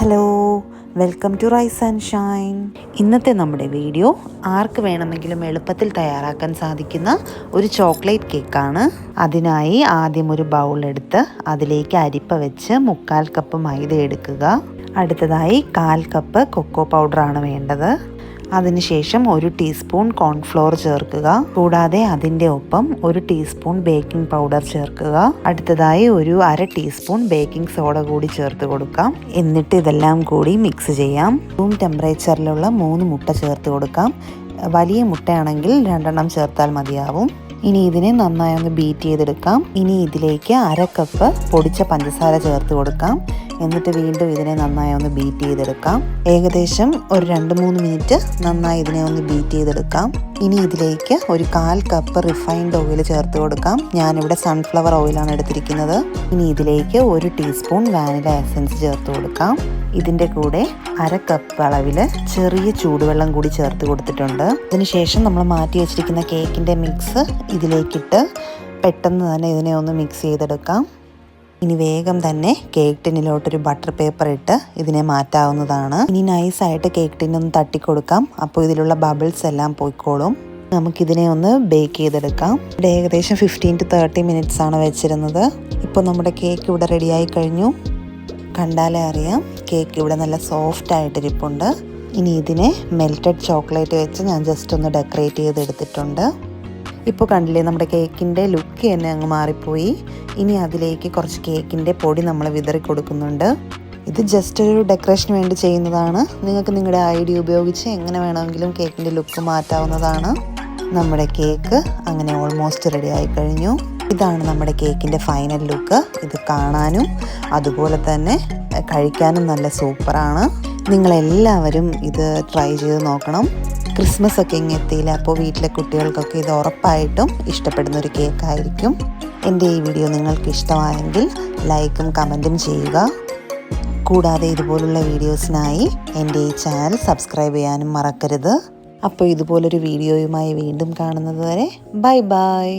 Hello, welcome to rise and shine. ഇന്നത്തെ നമ്മുടെ video ആർക്ക് വേണമെങ്കിലും എളുപ്പത്തിൽ തയ്യാറാക്കാൻ സാധിക്കുന്ന ഒരു ചോക്ലേറ്റ് കേക്കാണ്. അതിനായി ആദ്യം ഒരു ബൗൾ എടുത്ത് അതിലേക്ക് അരിപ്പ വെച്ച് 1/4 കപ്പ് മൈദ എടുക്കുക. അടുത്തതായി 1/4 കപ്പ് കൊക്കോ പൗഡറാണ് വേണ്ടത്. അതിനുശേഷം 1 ടീസ്പൂൺ കോൺഫ്ലോർ ചേർക്കുക. കൂടാതെ അതിൻ്റെ ഒപ്പം 1 ടീസ്പൂൺ ബേക്കിംഗ് പൗഡർ ചേർക്കുക. അടുത്തതായി ഒരു 1/2 ടീസ്പൂൺ ബേക്കിംഗ് സോഡ കൂടി ചേർത്ത് കൊടുക്കാം. എന്നിട്ട് ഇതെല്ലാം കൂടി മിക്സ് ചെയ്യാം. റൂം ടെമ്പറേച്ചറിലുള്ള 3 മുട്ട ചേർത്ത് കൊടുക്കാം. വലിയ മുട്ടയാണെങ്കിൽ 2 ചേർത്താൽ മതിയാവും. ഇനി ഇതിനെ നന്നായി ഒന്ന് ബീറ്റ് ചെയ്തെടുക്കാം. ഇനി ഇതിലേക്ക് 1/2 കപ്പ് പൊടിച്ച പഞ്ചസാര ചേർത്ത് കൊടുക്കാം. എന്നിട്ട് വീണ്ടും ഇതിനെ നന്നായി ഒന്ന് ബീറ്റ് ചെയ്തെടുക്കാം. ഏകദേശം ഒരു 2-3 മിനിറ്റ് നന്നായി ഇതിനെ ഒന്ന് ബീറ്റ് ചെയ്തെടുക്കാം. ഇനി ഇതിലേക്ക് ഒരു 1/4 കപ്പ് റിഫൈൻഡ് ഓയിൽ ചേർത്ത് കൊടുക്കാം. ഞാനിവിടെ സൺഫ്ലവർ ഓയിലാണ് എടുത്തിരിക്കുന്നത്. ഇനി ഇതിലേക്ക് 1 ടീസ്പൂൺ വാനില എസൻസ് ചേർത്ത് കൊടുക്കാം. ഇതിൻ്റെ കൂടെ 1/2 കപ്പ് അളവിൽ ചെറിയ ചൂടുവെള്ളം കൂടി ചേർത്ത് കൊടുത്തിട്ടുണ്ട്. അതിനുശേഷം നമ്മൾ മാറ്റി വെച്ചിരിക്കുന്ന കേക്കിൻ്റെ മിക്സ് ഇതിലേക്കിട്ട് പെട്ടെന്ന് തന്നെ ഇതിനെ ഒന്ന് മിക്സ് ചെയ്തെടുക്കാം. ഇനി വേഗം തന്നെ കേക്ക് ടിന്നിലോട്ടൊരു ബട്ടർ പേപ്പർ ഇട്ട് ഇതിനെ മാറ്റാവുന്നതാണ്. ഇനി നൈസായിട്ട് കേക്ക് ടിന്നൊന്ന് തട്ടിക്കൊടുക്കാം. അപ്പോൾ ഇതിലുള്ള ബബിൾസ് എല്ലാം പോയിക്കോളും. നമുക്കിതിനെ ഒന്ന് ബേക്ക് ചെയ്തെടുക്കാം. ഇവിടെ ഏകദേശം 15 to 30 മിനിറ്റ്സ് ആണ് വെച്ചിരുന്നത്. ഇപ്പോൾ നമ്മുടെ കേക്ക് ഇവിടെ റെഡിയായി കഴിഞ്ഞു. കണ്ടാലേ അറിയാം, കേക്ക് ഇവിടെ നല്ല സോഫ്റ്റ് ആയിട്ടിരിപ്പുണ്ട്. ഇനി ഇതിനെ മെൽറ്റഡ് ചോക്ലേറ്റ് വെച്ച് ഞാൻ ജസ്റ്റ് ഒന്ന് ഡെക്കറേറ്റ് ചെയ്തെടുത്തിട്ടുണ്ട്. ഇപ്പോൾ കണ്ടില്ലേ, നമ്മുടെ കേക്കിൻ്റെ ലുക്ക് തന്നെ അങ്ങ് മാറിപ്പോയി. ഇനി അതിലേക്ക് കുറച്ച് കേക്കിൻ്റെ പൊടി നമ്മൾ വിതറി കൊടുക്കുന്നുണ്ട്. ഇത് ജസ്റ്റ് ഒരു ഡെക്കറേഷന് വേണ്ടി ചെയ്യുന്നതാണ്. നിങ്ങൾക്ക് നിങ്ങളുടെ ഐഡിയ ഉപയോഗിച്ച് എങ്ങനെ വേണമെങ്കിലും കേക്കിൻ്റെ ലുക്ക് മാറ്റാവുന്നതാണ്. നമ്മുടെ കേക്ക് അങ്ങനെ ഓൾമോസ്റ്റ് റെഡി ആയി കഴിഞ്ഞു. ഇതാണ് നമ്മുടെ കേക്കിൻ്റെ ഫൈനൽ ലുക്ക്. ഇത് കാണാനും അതുപോലെ തന്നെ കഴിക്കാനും നല്ല സൂപ്പറാണ്. നിങ്ങളെല്ലാവരും ഇത് ട്രൈ ചെയ്ത് നോക്കണം. ക്രിസ്മസ് ഒക്കെ ഇങ്ങ് എത്തിയില്ല, അപ്പോൾ വീട്ടിലെ കുട്ടികൾക്കൊക്കെ ഇത് ഉറപ്പായിട്ടും ഇഷ്ടപ്പെടുന്നൊരു കേക്കായിരിക്കും. എൻ്റെ ഈ വീഡിയോ നിങ്ങൾക്ക് ഇഷ്ടമായെങ്കിൽ ലൈക്കും കമൻറ്റും ചെയ്യുക. കൂടാതെ ഇതുപോലുള്ള വീഡിയോസിനായി എൻ്റെ ഈ ചാനൽ സബ്സ്ക്രൈബ് ചെയ്യാനും മറക്കരുത്. അപ്പോൾ ഇതുപോലൊരു വീഡിയോയുമായി വീണ്ടും കാണുന്നത് വരെ ബൈ ബൈ.